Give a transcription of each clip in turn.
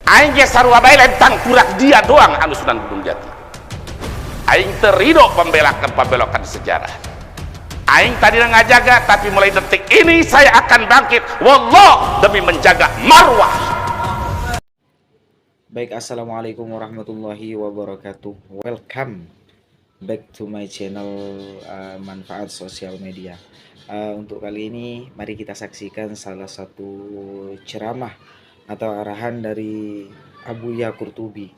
Aing ge sarua bae lain tangkurak dia doang anu Sunan Gunung Jati. Aing terido pembelokan sejarah. Aing tadi ngajaga, tapi mulai detik ini saya akan bangkit wallah demi menjaga marwah. Baik, assalamualaikum warahmatullahi wabarakatuh. Welcome back to my channel Manfaat Sosial Media. Untuk kali ini mari kita saksikan salah satu ceramah atau arahan dari Abuya Qurtubi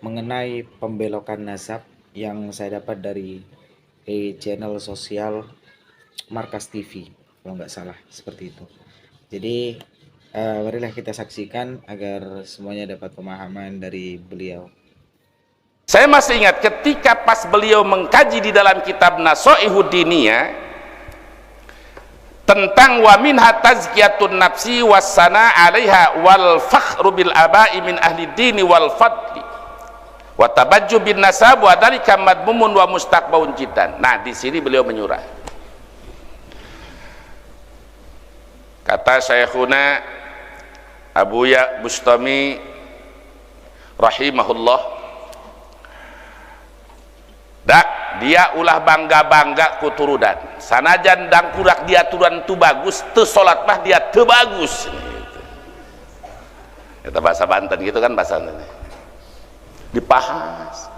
mengenai pembelokan nasab yang saya dapat dari channel sosial Markas TV, kalau nggak salah seperti itu. Jadi marilah kita saksikan agar semuanya dapat pemahaman dari beliau. Saya masih ingat ketika pas beliau mengkaji di dalam kitab Nasoihud Diniyah tentang wa minha tazkiyatun nafsi wassana 'alaiha wal fakhru bil aba'i min ahli dini wal fadli wa tabajju bin nasab wa dzalika madmumun wa mustaqbaun jiddan. Nah, di sini beliau menyurah. Kata Syekhuna Abuya Bustami rahimahullah, dak dia ulah bangga-bangga kuturudan sanajan dangkurak dia turunan tu bagus teu salat mah dia teu bagus gitu. Kita bahasa Banten gitu kan, bahasa Banten dipahas.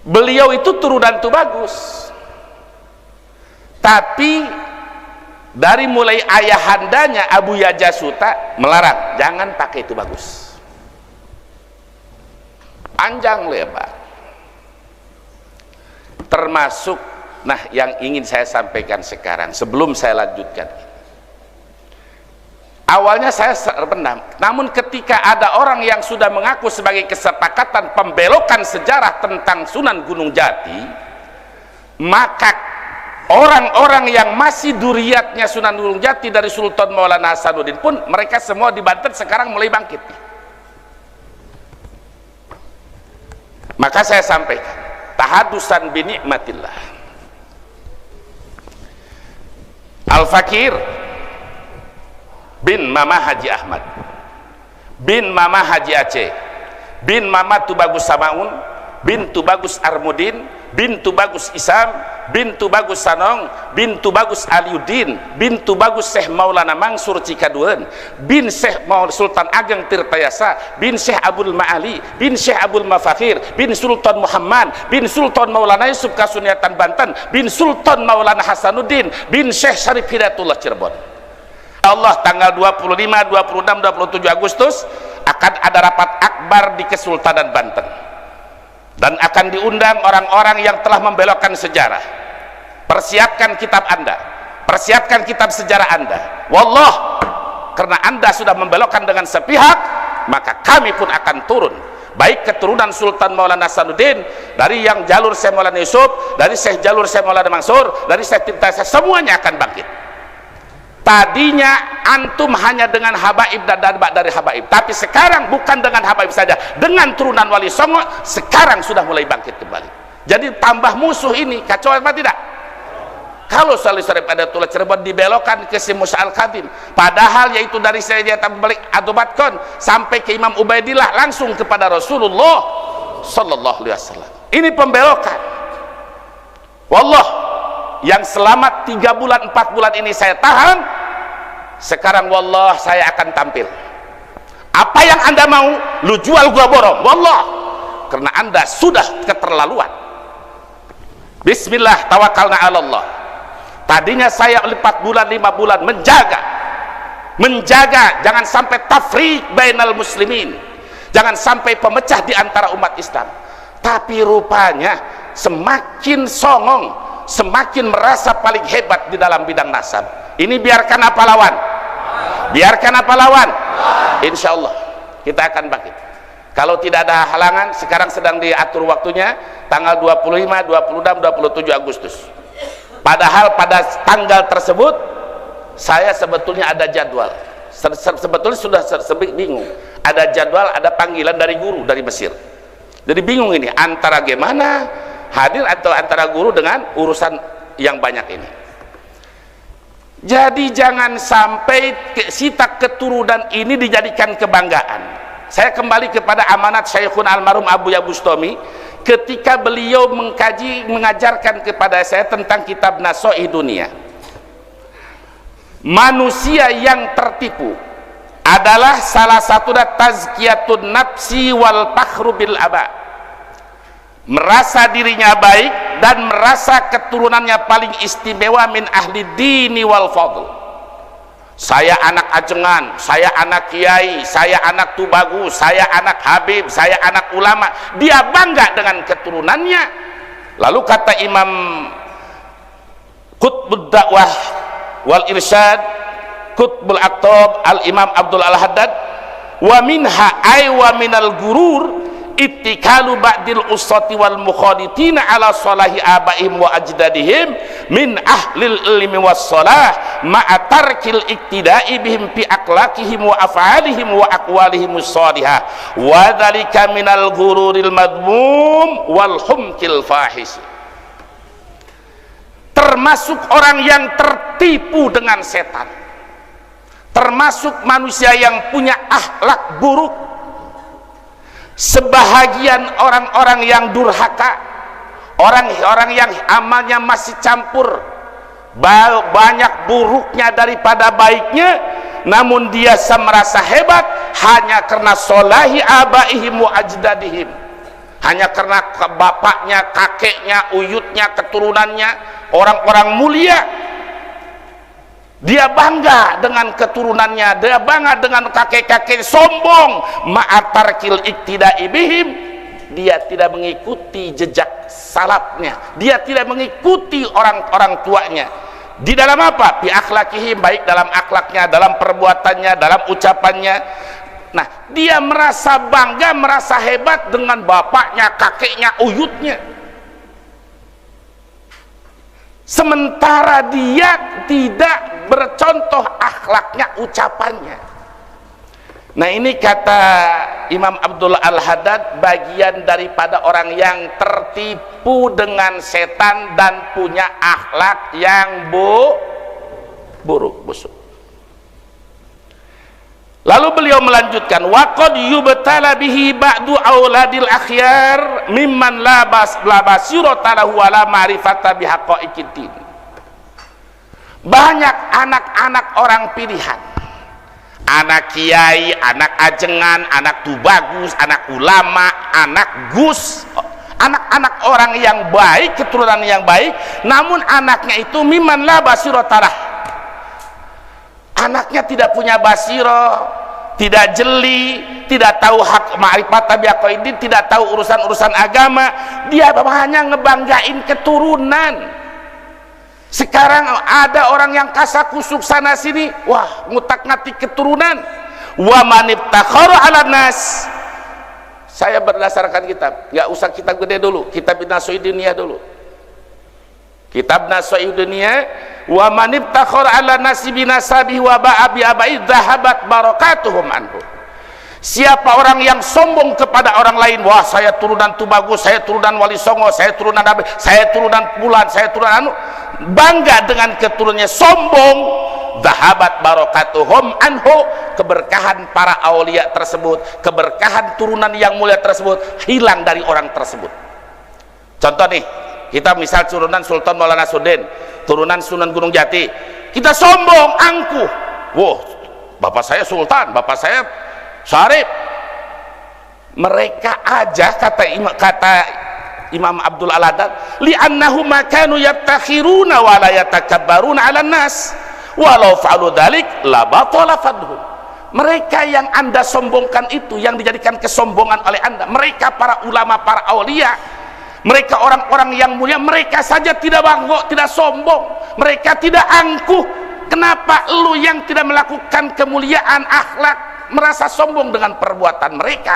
Beliau itu turunan tu bagus, tapi dari mulai ayahandanya Abuya Jasuta melarang jangan pakai itu bagus, panjang lebar. Termasuk, nah yang ingin saya sampaikan sekarang sebelum saya lanjutkan, awalnya saya terpendam, namun ketika ada orang yang sudah mengaku sebagai kesepakatan pembelokan sejarah tentang Sunan Gunung Jati, maka orang-orang yang masih duriatnya Sunan Gunung Jati dari Sultan Maulana Hasanuddin pun mereka semua di Banten sekarang mulai bangkit. Maka saya sampaikan tahadusan bi nikmatillah. Al-Fakir bin Mama Haji Ahmad bin Mama Haji Aceh bin Mama Tubagus Samaun bin Tubagus Armudin bin Tubagus Isam bin Tubagus Sanong bin Tubagus Aliuddin bin Tubagus Syekh Maulana Mansur Cikaduan bin Syekh Sultan Ageng Tirtayasa bin Syekh Abdul Ma'ali bin Syekh Abdul Mafakhir bin Sultan Muhammad bin Sultan Maulana Yusuf Kasuniatan Banten bin Sultan Maulana Hasanuddin bin Syekh Syarif Hidayatullah Cirebon. Allah tanggal 25, 26, 27 Agustus akan ada rapat akbar di Kesultanan Banten dan akan diundang orang-orang yang telah membelokkan sejarah. Persiapkan kitab Anda, persiapkan kitab sejarah Anda. Wallah, karena Anda sudah membelokkan dengan sepihak, maka kami pun akan turun, baik keturunan Sultan Maulana Hasanuddin, dari yang jalur Syekh Maulana Yusuf, dari Syekh jalur Syekh Maulana Mansur, dari Syekh Tirtayasa, semuanya akan bangkit. Tadinya antum hanya dengan habaib dan dadbak dari habaib, tapi sekarang bukan dengan habaib saja, dengan turunan Wali Songo sekarang sudah mulai bangkit kembali. Jadi tambah musuh ini kacau apa tidak? Kalau Salih Syarif Hidayatullah Cirebon dibelokkan ke si Musa Al-Khadim, padahal yaitu dari Sayyidina Abu Balik Adubatkon sampai ke Imam Ubaidillah langsung kepada Rasulullah sallallahu alaihi wasallam. Ini pembelokan. Wallah, yang selama 3 bulan 4 bulan ini saya tahan, sekarang wallah saya akan tampil. Apa yang Anda mau, lu jual gua borong, wallah, karena Anda sudah keterlaluan. Bismillah tawakalna ala Allah. Tadinya saya 4 bulan 5 bulan menjaga jangan sampai tafriq bainal muslimin, jangan sampai pemecah di antara umat Islam. Tapi rupanya semakin songong, semakin merasa paling hebat di dalam bidang nasab. Ini biarkan apa lawan? Biarkan apa lawan? Insya Allah kita akan bangkit. Kalau tidak ada halangan, sekarang sedang diatur waktunya tanggal 25, 26, 27 Agustus. Padahal pada tanggal tersebut saya sebetulnya ada jadwal. Sebetulnya sudah bingung. Ada jadwal, ada panggilan dari guru dari Mesir. Jadi bingung ini antara gimana hadir atau antara guru dengan urusan yang banyak ini. Jadi jangan sampai sita keturunan ini dijadikan kebanggaan. Saya kembali kepada amanat Syekhun almarhum Abu Ya Bustami ketika beliau mengajarkan kepada saya tentang kitab Nasoih Dunia. Manusia yang tertipu adalah salah satu tazkiyatun nafsi wal fakhru bil aba, merasa dirinya baik dan merasa keturunannya paling istimewa min ahli dini wal fadl. Saya anak ajengan, saya anak kiai, saya anak tubagus, saya anak habib, saya anak ulama. Dia bangga dengan keturunannya. Lalu kata Imam Qutbud Dakwah wal Irsyad, Qutbul Aqtab, Al-Imam Abdul Al-Haddad, wa minha ay wa minal gurur ittikalu ba'dil usati wal mukhaditina ala salahi abaihim wa ajdadihim min ahlil ilmi was salah ma'a tarkil iktida'i bihim fi akhlaqihim wa af'alihim wa aqwalihim as-salihah wa dhalika minal ghururil madmum wal humkil fahish. Termasuk orang yang tertipu dengan setan, termasuk manusia yang punya akhlak buruk, sebahagian orang-orang yang durhaka, orang-orang yang amalnya masih campur, banyak buruknya daripada baiknya, namun dia merasa hebat hanya karena solahi abaihim wa ajdadihim, hanya karena bapaknya, kakeknya, uyutnya, keturunannya orang-orang mulia. Dia bangga dengan keturunannya, dia bangga dengan kakek-kakek, sombong ma'atarkil iktida'i bihim. Dia tidak mengikuti jejak salafnya, dia tidak mengikuti orang-orang tuanya. Di dalam apa? Bi akhlakihim, baik dalam akhlaknya, dalam perbuatannya, dalam ucapannya. Nah, dia merasa bangga, merasa hebat dengan bapaknya, kakeknya, uyutnya, sementara dia tidak bercontoh akhlaknya, ucapannya. Nah, ini kata Imam Abdul Al-Haddad, bagian daripada orang yang tertipu dengan setan dan punya akhlak yang buruk, busuk. Lalu beliau melanjutkan, waqad yubtala bihi ba'du auladil akhyar mimman la basirata lahu wa la ma'rifata bihaqaiqiddin. Banyak anak-anak orang pilihan, anak kiai, anak ajengan, anak tubagus, anak ulama, anak gus, anak-anak orang yang baik, keturunan yang baik, namun anaknya itu mimman la basirata lahu, anaknya tidak punya basiro, tidak jeli, tidak tahu hak ma'rifat tabiaqaidin, tidak tahu urusan-urusan agama. Dia hanya ngebanggain keturunan. Sekarang ada orang yang kasakusuk sana sini, wah, ngutak-ngatik keturunan. Wa manibtakhara 'alan nas. Saya berdasarkan kitab, nggak usah kitab gede dulu, kitab Nasoih Dunia dulu. Kitab Nasoih Dunia, wa manibtakhara 'ala nasibi nasabihi wa ba'a bi abai dhahabat barakatuhum anhu. Siapa orang yang sombong kepada orang lain, wah, saya turunan Tubagus, saya turunan Wali Songo, saya turunan Nabi, saya turunan Bulan, saya turunan anu, bangga dengan keturunannya, sombong, dhahabat barakatuhum anhu, keberkahan para aulia tersebut, keberkahan turunan yang mulia tersebut hilang dari orang tersebut. Contoh nih, kita misal turunan Sultan Maulana Sudin, turunan Sunan Gunung Jati, kita sombong, angkuh, wah, bapak saya Sultan, bapak saya Syarif. Mereka aja, kata Imam Abdul Al-Haddad, li'annahu makanu yattakhiruna wa la yatakabbaruna 'alan nas walau fa'alu dzalik la batala fadhum. Mereka yang Anda sombongkan itu, yang dijadikan kesombongan oleh Anda, mereka para ulama, para aulia, mereka orang-orang yang mulia, mereka saja tidak bangga, tidak sombong, mereka tidak angkuh. Kenapa lu yang tidak melakukan kemuliaan akhlak merasa sombong dengan perbuatan mereka?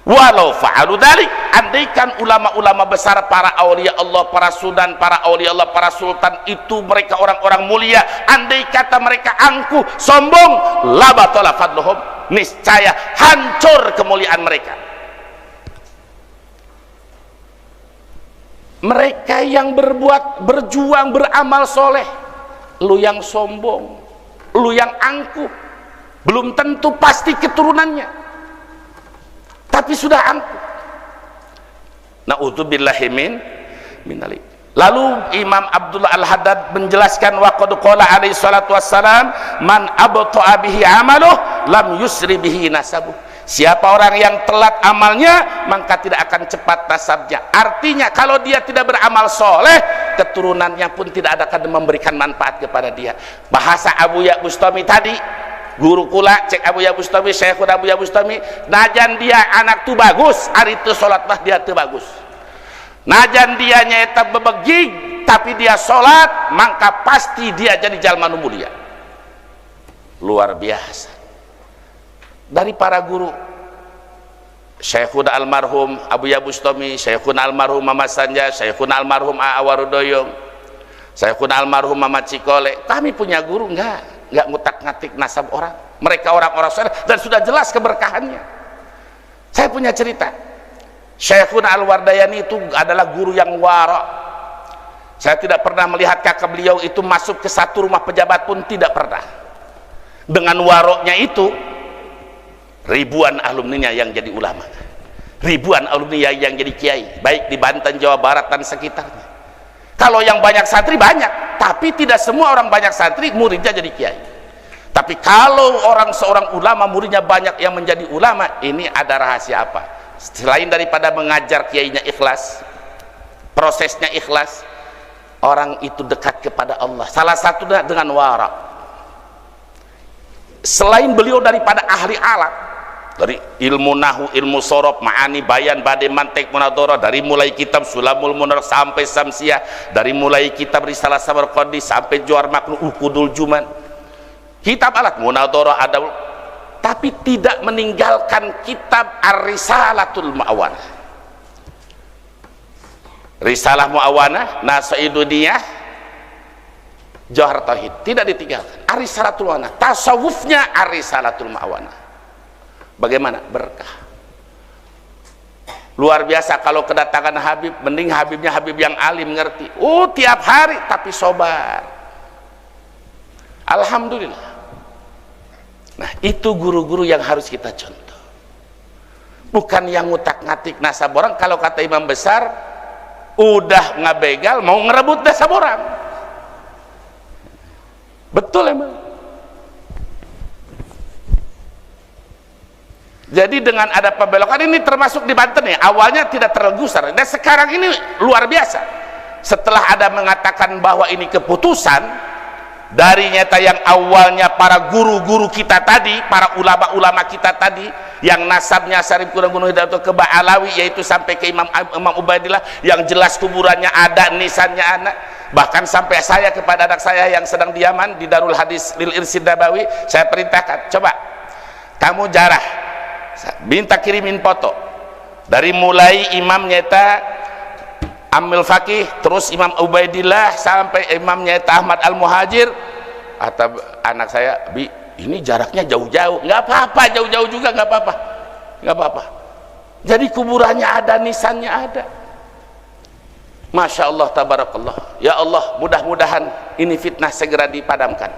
Walau fa'alu dzalik, andaikan ulama-ulama besar, para aulia Allah, para sudan, para aulia Allah, para sultan itu mereka orang-orang mulia, andai kata mereka angkuh, sombong, la batala fadluhum, niscaya hancur kemuliaan mereka. Mereka yang berbuat, berjuang, beramal soleh, lu yang sombong, lu yang angkuh. Belum tentu pasti keturunannya, tapi sudah angkuh. Na'udzubillahi min dzalik. Lalu Imam Abdullah Al-Haddad menjelaskan, wa qad qala alaihi salatu wassalam, man abta'a bihi amaluh lam yusri bihi nasabuh. Siapa orang yang telat amalnya, maka tidak akan cepat nasabnya. Artinya kalau dia tidak beramal soleh, keturunannya pun tidak akan memberikan manfaat kepada dia. Bahasa Abu Ya Bustami tadi, guru kula cek Abu Ya Bustami, Syekhul Abu Ya Bustami, najan dia anak tu bagus, hari itu sholat mah dia tu bagus. Najan dia nyata bebegig, tapi dia sholat, maka pasti dia jadi jalma nu mulia. Luar biasa. Dari para guru, Syekhuna almarhum Abu Ya Bustami, Syekhuna almarhum Mama Sanja, Syekhuna almarhum Awarudoyong, Syekhuna almarhum Mama Cikole. Kami punya guru enggak ngutak-ngatik nasab orang. Mereka orang-orang soleh dan sudah jelas keberkahannya. Saya punya cerita. Syekhuna Al-Wardayani itu adalah guru yang wara. Saya tidak pernah melihat kakak beliau itu masuk ke satu rumah pejabat pun, tidak pernah. Dengan waroknya itu, ribuan alumninya yang jadi ulama, ribuan alumni yang jadi kiai, baik di Banten, Jawa Barat dan sekitarnya. Kalau yang banyak santri banyak, tapi tidak semua orang banyak santri muridnya jadi kiai. Tapi kalau seorang ulama muridnya banyak yang menjadi ulama, ini ada rahasia apa? Selain daripada mengajar kiainya ikhlas, prosesnya ikhlas, orang itu dekat kepada Allah. Salah satunya dengan wara. Selain beliau daripada ahli alat, dari ilmu nahu, ilmu sorof, ma'ani, bayan, bade, mantek, munadharah, dari mulai kitab Sulamul Munar sampai Samsiah, dari mulai kitab Risalah Samarqandi sampai Johar Maknu, Ukudul Juman, kitab alat munadharah ada, tapi tidak meninggalkan kitab Ar-Risalatul Mu'awanah. Risalah Mu'awanah, Nasaidudiyah, Johar Tauhid, tidak ditinggalkan. Ar-Risalatul Mu'awanah, tasawufnya Ar-Risalatul Mu'awanah. Bagaimana? Berkah. Luar biasa. Kalau kedatangan Habib, mending Habibnya Habib yang alim, ngerti. Tiap hari tapi sobar. Alhamdulillah. Nah, itu guru-guru yang harus kita contoh. Bukan yang ngutak-ngatik nasab orang. Kalau kata imam besar, udah ngabegal mau ngerebut nasab orang. Betul emang. Jadi dengan ada pembelokan ini, termasuk di Banten ya, awalnya tidak tergusar, dan sekarang ini luar biasa. Setelah ada mengatakan bahwa ini keputusan dari nyata yang awalnya para guru-guru kita tadi, para ulama-ulama kita tadi, yang nasabnya Syarif Gunung Hidayat ke Ba'alawi, yaitu sampai ke Imam Ubaidillah, yang jelas kuburannya ada, nisannya anak. Bahkan sampai saya kepada anak saya yang sedang di Yaman di Darul Hadis Lil Irsyid Nabawi, saya perintahkan, coba kamu jarah, minta kirimin foto dari mulai imam nyata Amil Fakih, terus Imam Ubaidillah sampai Imam nyata Ahmad Al-Muhajir. Atau anak saya, Bi, ini jaraknya jauh-jauh. Nggak apa-apa, jauh-jauh juga nggak apa-apa, nggak apa-apa. Jadi kuburannya ada, nisannya ada. Masya Allah, tabarakallah. Ya Allah, mudah-mudahan ini fitnah segera dipadamkan.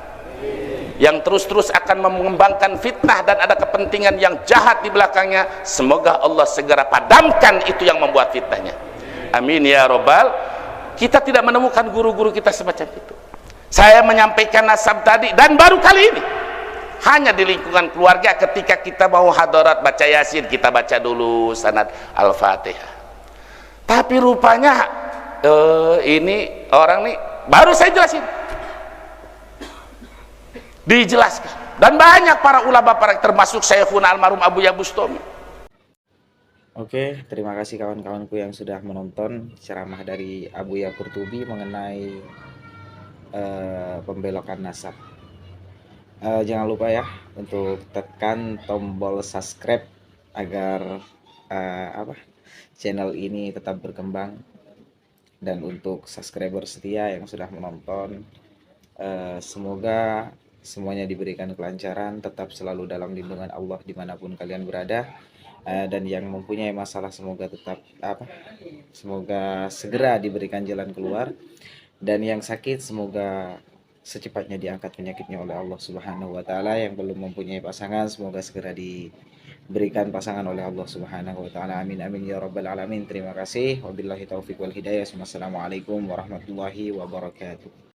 Yang terus-terus akan mengembangkan fitnah dan ada kepentingan yang jahat di belakangnya, semoga Allah segera padamkan itu yang membuat fitnahnya. Amin ya robbal. Kita tidak menemukan guru-guru kita semacam itu. Saya menyampaikan nasab tadi, dan baru kali ini hanya di lingkungan keluarga. Ketika kita mau hadarat baca Yasin, kita baca dulu sanad Al-Fatihah. Tapi rupanya ini orang nih, baru saya jelasin, dijelaskan. Dan banyak para ulama, termasuk Syekhuna almarhum Abu Ya Bustami. Oke, terima kasih kawan-kawanku yang sudah menonton ceramah dari Abu Ya Qurtubi mengenai pembelokan nasab. Jangan lupa ya untuk tekan tombol subscribe agar channel ini tetap berkembang. Dan untuk subscriber setia yang sudah menonton, semoga semuanya diberikan kelancaran, tetap selalu dalam lindungan Allah dimanapun kalian berada. Dan yang mempunyai masalah semoga semoga segera diberikan jalan keluar, dan yang sakit semoga secepatnya diangkat penyakitnya oleh Allah Subhanahu wa taala. Yang belum mempunyai pasangan semoga segera diberikan pasangan oleh Allah Subhanahu wa taala. Amin amin ya rabbal alamin. Terima kasih. Wabillahi taufik wal hidayah. Wassalamualaikum warahmatullahi wabarakatuh.